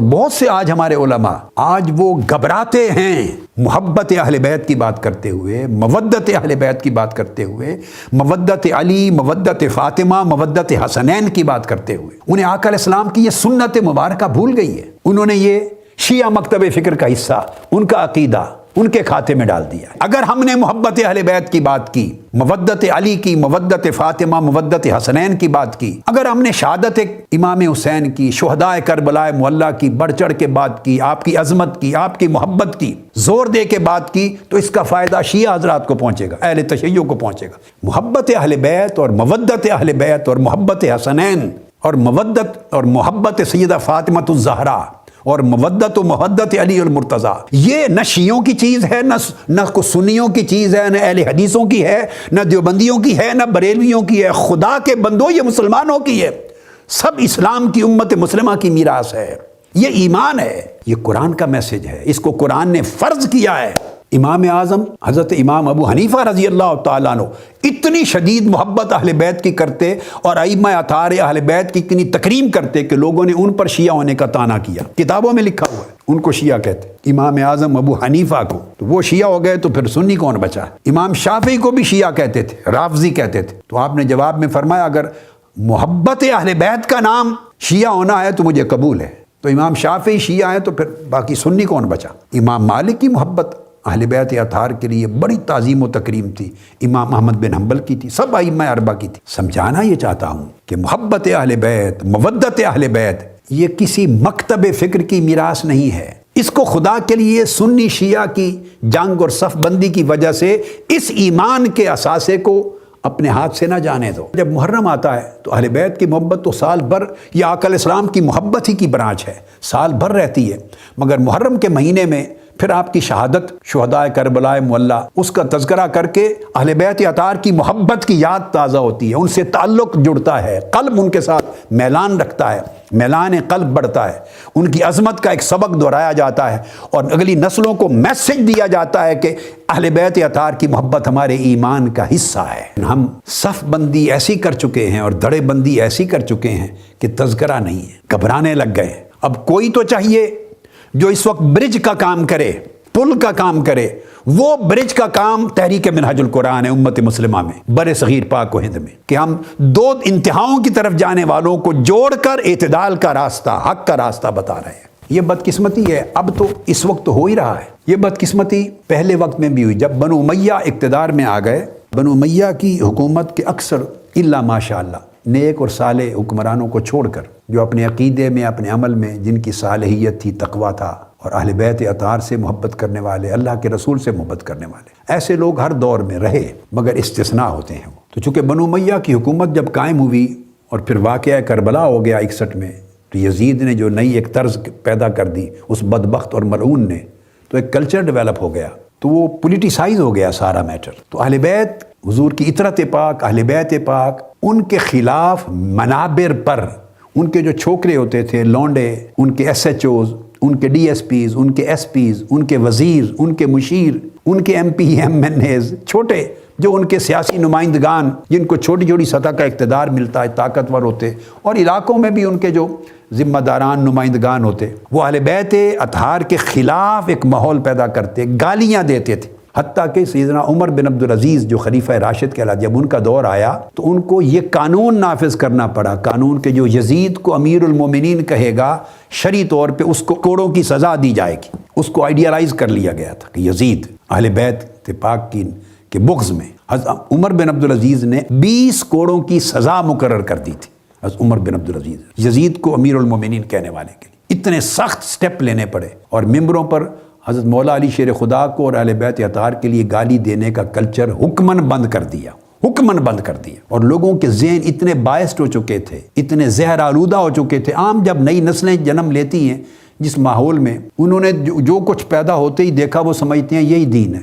بہت سے آج ہمارے علماء آج وہ گھبراتے ہیں محبت اہل بیت کی بات کرتے ہوئے، مودت اہل بیت کی بات کرتے ہوئے، مودت علی، مودت فاطمہ، مودت حسنین کی بات کرتے ہوئے۔ انہیں آقا علیہ السلام کی یہ سنت مبارکہ بھول گئی ہے۔ انہوں نے یہ شیعہ مکتب فکر کا حصہ، ان کا عقیدہ ان کے کھاتے میں ڈال دیا۔ اگر ہم نے محبت اہل بیت کی بات کی، مودت علی کی، مودت فاطمہ، مودت حسنین کی بات کی، اگر ہم نے شہادت امام حسین کی، شہداء کربلا معلیٰ کی بڑھ چڑھ کے بات کی، آپ کی عظمت کی، آپ کی محبت کی زور دے کے بات کی، تو اس کا فائدہ شیعہ حضرات کو پہنچے گا، اہل تشیع کو پہنچے گا۔ محبت اہل بیت اور مودت اہل بیت اور محبت حسنین اور مودت اور محبت سیدہ فاطمۃ الزہرا اور مودت و محبت علی المرتضیٰ، یہ نہ شیعوں کی چیز ہے، نہ سنیوں کی چیز ہے، نہ اہل حدیثوں کی ہے، نہ دیوبندیوں کی ہے، نہ بریلویوں کی ہے۔ خدا کے بندوں، یہ مسلمانوں کی ہے، سب اسلام کی امت مسلمہ کی میراث ہے، یہ ایمان ہے، یہ قرآن کا میسج ہے، اس کو قرآن نے فرض کیا ہے۔ امام اعظم حضرت امام ابو حنیفہ رضی اللہ تعالیٰ عنہ اتنی شدید محبت اہل بیت کی کرتے اور ائمہ اطہار اہل بیت کی اتنی تکریم کرتے کہ لوگوں نے ان پر شیعہ ہونے کا طعنہ کیا، کتابوں میں لکھا ہوا ہے، ان کو شیعہ کہتے۔ امام اعظم ابو حنیفہ کو تو وہ شیعہ ہو گئے، تو پھر سنی کون بچا؟ امام شافعی کو بھی شیعہ کہتے تھے، رافضی کہتے تھے۔ تو آپ نے جواب میں فرمایا اگر محبت اہل بیت کا نام شیعہ ہونا ہے تو مجھے قبول ہے۔ تو امام شافعی شیعہ ہیں تو پھر باقی سنی کون بچا؟ امام مالک کی محبت اہل بیت اطہار کے لیے بڑی تعظیم و تکریم تھی، امام احمد بن حنبل کی تھی، سب ائمہ اربعہ کی تھی۔ سمجھانا یہ چاہتا ہوں کہ محبت اہل بیت، مودت اہل بیت یہ کسی مکتب فکر کی میراث نہیں ہے۔ اس کو خدا کے لیے سنی شیعہ کی جنگ اور صف بندی کی وجہ سے اس ایمان کے اثاثے کو اپنے ہاتھ سے نہ جانے دو۔ جب محرم آتا ہے تو اہل بیت کی محبت تو سال بھر، یہ آقا علیہ السلام کی محبت ہی کی برانچ ہے، سال بھر رہتی ہے، مگر محرم کے مہینے میں پھر آپ کی شہادت شہداء کربلا معلیٰ اس کا تذکرہ کر کے اہل بیت اطہار کی محبت کی یاد تازہ ہوتی ہے، ان سے تعلق جڑتا ہے، قلب ان کے ساتھ میلان رکھتا ہے، میلان قلب بڑھتا ہے، ان کی عظمت کا ایک سبق دہرایا جاتا ہے اور اگلی نسلوں کو میسج دیا جاتا ہے کہ اہل بیت اطہار کی محبت ہمارے ایمان کا حصہ ہے۔ ہم صف بندی ایسی کر چکے ہیں اور دڑے بندی ایسی کر چکے ہیں کہ تذکرہ نہیں ہے، گھبرانے لگ گئے۔ اب کوئی تو چاہیے جو اس وقت برج کا کام کرے، پل کا کام کرے، وہ برج کا کام تحریک منہج القرآن ہے امت مسلمہ میں، بر صغیر پاک و ہند میں، کہ ہم دو انتہاؤں کی طرف جانے والوں کو جوڑ کر اعتدال کا راستہ، حق کا راستہ بتا رہے ہیں۔ یہ بدقسمتی ہے، اب تو اس وقت ہو ہی رہا ہے۔ یہ بدقسمتی پہلے وقت میں بھی ہوئی، جب بنو امیہ اقتدار میں آ گئے۔ بنو امیہ کی حکومت کے اکثر الا ماشاء اللہ نیک اور صالح حکمرانوں کو چھوڑ کر، جو اپنے عقیدے میں، اپنے عمل میں جن کی صالحیت تھی، تقویٰ تھا اور اہل بیت اطہار سے محبت کرنے والے، اللہ کے رسول سے محبت کرنے والے، ایسے لوگ ہر دور میں رہے، مگر استثناء ہوتے ہیں وہ۔ تو چونکہ بنو امیہ کی حکومت جب قائم ہوئی اور پھر واقعہ کربلا ہو گیا 61 میں، تو یزید نے جو نئی ایک طرز پیدا کر دی اس بدبخت اور ملعون نے، تو ایک کلچر ڈیولپ ہو گیا، تو وہ پولیٹیسائز ہو گیا سارا میٹر۔ تو اہل بیت، حضور کی اطرت پاک، اہل بیت پاک، ان کے خلاف منابر پر ان کے جو چھوکرے ہوتے تھے، لونڈے، ان کے ایس ایچ اوز، ان کے ڈی ایس پیز، ان کے ایس پیز، ان کے وزیر، ان کے مشیر، ان کے M P M N As, چھوٹے جو ان کے سیاسی نمائندگان، جن کو چھوٹی چھوٹی سطح کا اقتدار ملتا ہے، طاقتور ہوتے، اور علاقوں میں بھی ان کے جو ذمہ داران نمائندگان ہوتے، وہ اہل بیت اطہار کے خلاف ایک ماحول پیدا کرتے، گالیاں دیتے تھے۔ حتیٰ کہ سیدنا عمر بن عبدالعزیز جو خلیفہ راشد کہلاتے، جب ان کا دور آیا تو ان کو یہ قانون نافذ کرنا پڑا، قانون کے جو یزید کو امیر المومنین کہے گا، شرعی طور پہ اس کو کوڑوں کی سزا دی جائے گی۔ اس کو آئیڈیالائز کر لیا گیا تھا کہ یزید اہل بیت پاک کے بغض میں حضرت عمر بن عبدالعزیز نے 20 کوڑوں کی سزا مقرر کر دی تھی۔ حضرت عمر بن عبدالعزیز یزید کو امیر المومنین کہنے والے کے لیے اتنے سخت سٹیپ لینے پڑے، اور ممبروں پر حضرت مولا علی شیر خدا کو اور اہل بیت اطہار کے لیے گالی دینے کا کلچر حکماً بند کر دیا، حکماً بند کر دیا۔ اور لوگوں کے ذہن اتنے بائسڈ ہو چکے تھے، اتنے زہر آلودہ ہو چکے تھے۔ عام جب نئی نسلیں جنم لیتی ہیں جس ماحول میں، انہوں نے جو کچھ پیدا ہوتے ہی دیکھا، وہ سمجھتے ہیں یہی دین ہے،